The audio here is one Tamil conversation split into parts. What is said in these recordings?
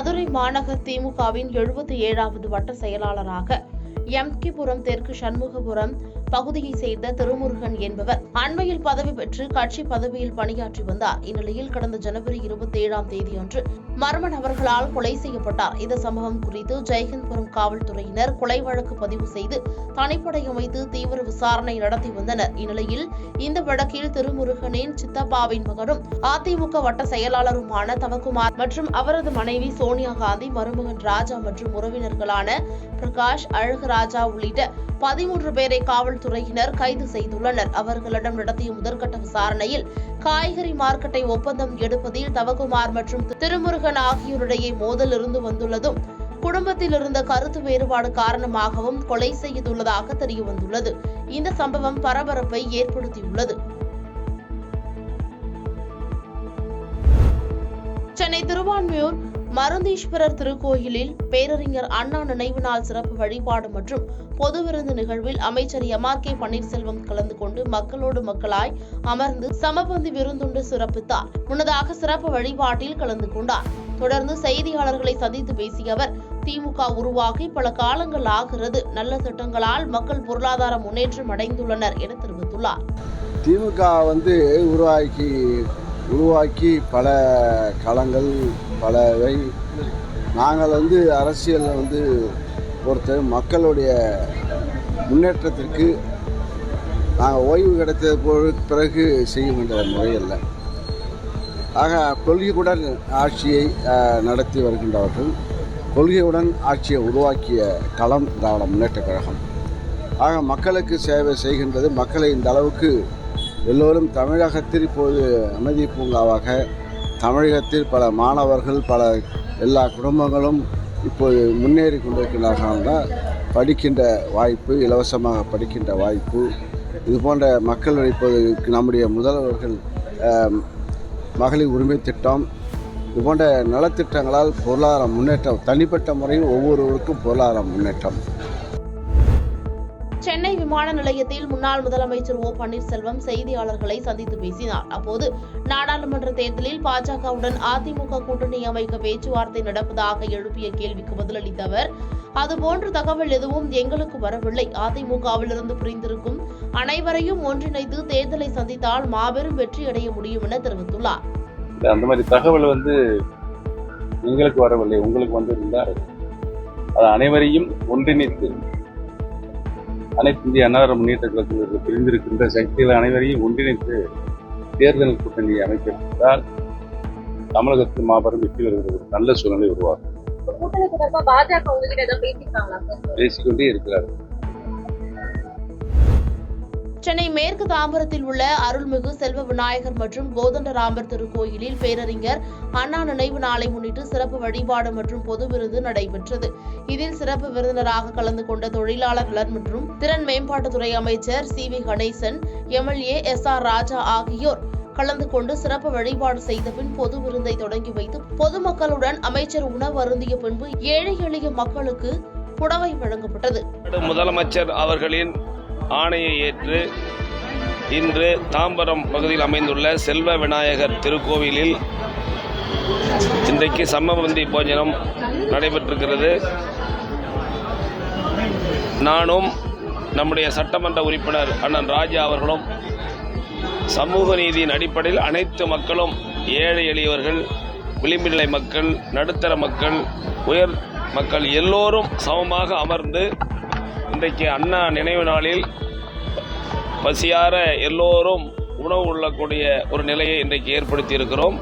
மதுரை மாநகர் திமுகவின் 77வது வட்ட செயலாளராக எம்கேபுரம் தெற்கு சண்முகபுரம் பகுதியைச் சேர்ந்த திருமுருகன் என்பவர் அண்மையில் பதவி பெற்று கட்சி பதவியில் பணியாற்றி வந்தார். இந்நிலையில் கடந்த ஜனவரி 27ஆம் தேதி அன்று மர்ம நபர்களால் கொலை செய்யப்பட்டார். இந்த சம்பவம் குறித்து ஜெயஹிந்த்புரம் காவல்துறையினர் கொலை வழக்கு பதிவு செய்து தனிப்படை அமைத்து தீவிர விசாரணை நடத்தி வந்தனர். இந்நிலையில் இந்த வழக்கில் திருமுருகனின் சித்தப்பாவின் மகனும் அதிமுக வட்ட செயலாளருமான தவக்குமார் மற்றும் அவரது மனைவி சோனியா காந்தி, மருமகன் ராஜா மற்றும் உறவினர்களான பிரகாஷ், அழகுராஜா உள்ளிட்ட 13 பேரை காவல்துறையினர் கைது செய்துள்ளனர். அவர்களிடம் நடத்திய முதற்கட்ட விசாரணையில் காய்கறி மார்க்கெட்டை ஒப்பந்தம் எடுப்பதில் தவக்குமார் மற்றும் திருமுருகன் ஆகியோரிடையே மோதல் இருந்து வந்துள்ளதும், குடும்பத்தில் இருந்த கருத்து வேறுபாடு காரணமாகவும் கொலை செய்துள்ளதாக தெரியவந்துள்ளது. இந்த சம்பவம் பரபரப்பை ஏற்படுத்தியுள்ளது. சென்னை திருவான்மியூர் மருந்தீஸ்வரர் திருக்கோயிலில் பேரறிஞர் அண்ணா நினைவு நாள் சிறப்பு வழிபாடு மற்றும் பொது விருந்து நிகழ்வில் அமைச்சர் எம்.ஆர்.கே. பன்னீர்செல்வம் கலந்து கொண்டு மக்களோடு மக்களாய் அமர்ந்து சமபந்தி விருந்துண்டு சிறப்பித்தார். முன்னதாக சிறப்பு வழிபாட்டில் கலந்து கொண்டார். தொடர்ந்து செய்தியாளர்களை சந்தித்து பேசிய அவர், திமுக உருவாகி பல காலங்கள் ஆகிறது, நல்ல திட்டங்களால் மக்கள் பொருளாதார முன்னேற்றம் அடைந்துள்ளனர் என தெரிவித்துள்ளார். திமுக உருவாக்கி பல காலங்கள் பலவை நாங்கள் அரசியலில் பொறுத்த மக்களுடைய முன்னேற்றத்திற்கு நாங்கள் ஓய்வு கிடைத்த பிறகு செய்ய வேண்டிய முறையல்ல. ஆக கொள்கையுடன் ஆட்சியை நடத்தி வருகின்றவர்கள், கொள்கையுடன் ஆட்சியை உருவாக்கிய களம் திராவிட முன்னேற்றக் கழகம். ஆக மக்களுக்கு சேவை செய்கின்றது. மக்களை இந்த அளவுக்கு எல்லோரும் தமிழகத்தில் இப்போது அமைதி பூங்காவாக, தமிழகத்தில் பல மாணவர்கள் எல்லா குடும்பங்களும் இப்போது முன்னேறி கொண்டிருக்கிறார்கள். படிக்கின்ற வாய்ப்பு, இலவசமாக படிக்கின்ற வாய்ப்பு, இது போன்ற மக்கள் இப்போது நம்முடைய முதல்வர்கள் மகளிர் உரிமை திட்டம், இது போன்ற நலத்திட்டங்களால் பொருளாதார முன்னேற்றம், தனிப்பட்ட முறையில் ஒவ்வொருவருக்கும் பொருளாதார முன்னேற்றம். சென்னை விமான நிலையத்தில் முன்னாள் முதலமைச்சர் ஓ. பன்னீர்செல்வம் செய்தியாளர்களை சந்தித்து பேசினார். அப்போது நாடாளுமன்ற தேர்தலில் பாஜகவுடன் அதிமுக கூட்டணி அமைக்க பேச்சுவார்த்தை நடப்பதாக எழுப்பிய கேள்விக்கு பதிலளித்த அவர், அதுபோன்ற தகவல் எதுவும் எங்களுக்கு வரவில்லை. அதிமுகவிலிருந்து பிரிந்திருக்கும் அனைவரையும் ஒன்றிணைத்து தேர்தலை சந்தித்தால் மாபெரும் வெற்றி அடைய முடியும் என தெரிவித்துள்ளார். அந்த மாதிரி தகவல் எங்களுக்கு வரவில்லை, உங்களுக்கு வந்திருந்தால் அது அனைவரையும் ஒன்றிணைத்து அனைத்து இந்திய அண்ணா முன்னேற்ற கழகத்தில் பிரிந்திருக்கின்ற சக்திகள் அனைவரையும் ஒன்றிணைத்து தேர்தல் கூட்டணி அமைக்கப்பட்டால் தமிழகத்தில் மாபெரும் வெற்றி வருகிறது, நல்ல சூழ்நிலை உருவாகும். பேசிக்கொண்டே இருக்கிறார்கள். சென்னை மேற்கு தாம்பரத்தில் உள்ள அருள்மிகு செல்வ விநாயகர் மற்றும் கோதண்டராமர் திருக்கோயிலில் பேரறிஞர் அண்ணா நினைவு நாளை முன்னிட்டு சிறப்பு வழிபாடு மற்றும் பொது விருந்து நடைபெற்றது. இதில் சிறப்பு விருந்தினராக கலந்து கொண்ட தொழிலாளர் நலன் மற்றும் திறன் மேம்பாட்டுத்துறை அமைச்சர் சி.வி. கணேசன், எம்.எல்.ஏ. எஸ்.ஆர். ராஜா ஆகியோர் கலந்து கொண்டு சிறப்பு வழிபாடு செய்த பின் பொது விருந்தை தொடங்கி வைத்து பொதுமக்களுடன் அமைச்சர் உணவு அருந்திய பின்பு ஏழை எளிய மக்களுக்கு புடவை வழங்கப்பட்டது. முதலமைச்சர் அவர்களின் ஆணையை ஏற்று இன்று தாம்பரம் பகுதியில் அமைந்துள்ள செல்வ விநாயகர் திருக்கோவிலில் இன்றைக்கு சமபந்தி போஜனம் நடைபெற்றிருக்கிறது. நானும் நம்முடைய சட்டமன்ற உறுப்பினர் அண்ணன் ராஜா அவர்களும் சமூக நீதியின் அடிப்படையில் அனைத்து மக்களும், ஏழை எளியவர்கள், விளிம்புநிலை மக்கள், நடுத்தர மக்கள், உயர் மக்கள் எல்லோரும் சமமாக அமர்ந்து இன்றைக்கு அண்ணா நினைவு நாளில் பசியார எல்லோரும் உணவு உண்ணக்கூடிய ஒரு நிலையை இன்றைக்கு ஏற்படுத்தி இருக்கிறோம்.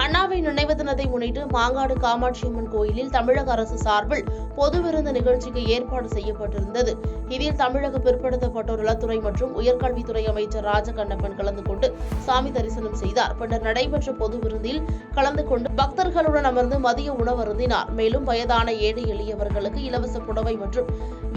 அண்ணாவின் நினைவு தினத்தை முன்னிட்டு மாங்காடு காமாட்சியம்மன் கோயிலில் தமிழக அரசு சார்பில் பொது விருந்து நிகழ்ச்சிக்கு ஏற்பாடு செய்யப்பட்டிருந்தது. இதில் தமிழக பிற்படுத்தப்பட்டோர் நலத்துறை மற்றும் உயர்கல்வித்துறை அமைச்சர் ராஜகண்ணப்பன் கலந்து கொண்டு சாமி தரிசனம் செய்தார். பின்னர் நடைபெற்ற பொது விருந்தில் கலந்து கொண்டு பக்தர்களுடன் அமர்ந்து மதிய உணவு அருந்தினார். மேலும் வயதான ஏழை எளியவர்களுக்கு இலவச புடவை மற்றும்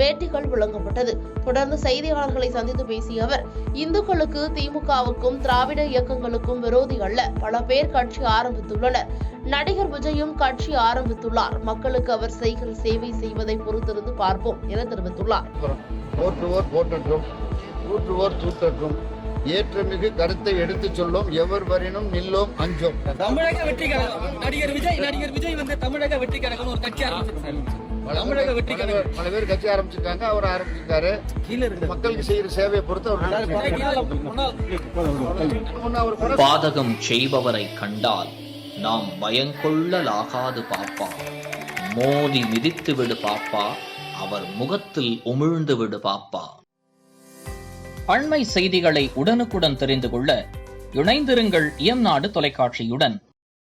வேட்டிகள் வழங்கப்பட்டது. தொடர்ந்து செய்தியாளர்களை சந்தித்து பேசிய அவர், இந்துக்களுக்கு திமுகவுக்கும் திராவிட இயக்கங்களுக்கும் விரோதி அல்ல, பல பேர் கட்சி ஆரம்பித்துள்ளனர். நடிகர் விஜயும் கட்சி ஆரம்பித்துள்ளார். மக்களுக்கு அவர் செய்கிற சேவை செய்வதை பொறுத்திருந்து பார்ப்போம் என தெரிவித்துள்ளார். ஏற்றமிகு கருத்தை எடுத்துச் சொல்லும் எவர் வரினும் நில்லோம் அஞ்சோம். தமிழக வெற்றி கழகம் நடிகர் விஜய் வந்து தமிழக வெற்றி கழகம் ஒரு கட்சி ஆரம்பிச்சிருக்காரு. தமிழக வெற்றி கழகம் பல பேர் கட்சி ஆரம்பிச்சிருக்காங்க, அவர் ஆரம்பிச்சிருக்காரு. மக்களுக்கு செய்யற சேவையை பொறுத்து அவர் பாதகம் செய்பவரை கண்டால் நாம் பயங்கொள்ளலாகாது பாப்பா, மோதி மிதித்து விடு பாப்பா, அவர் முகத்தில் உமிழ்ந்து விடு பாப்பா. அண்மை செய்திகளை உடனுக்குடன் தெரிந்து கொள்ள இணைந்திருங்கள் இயம்நாடு தொலைக்காட்சியுடன்.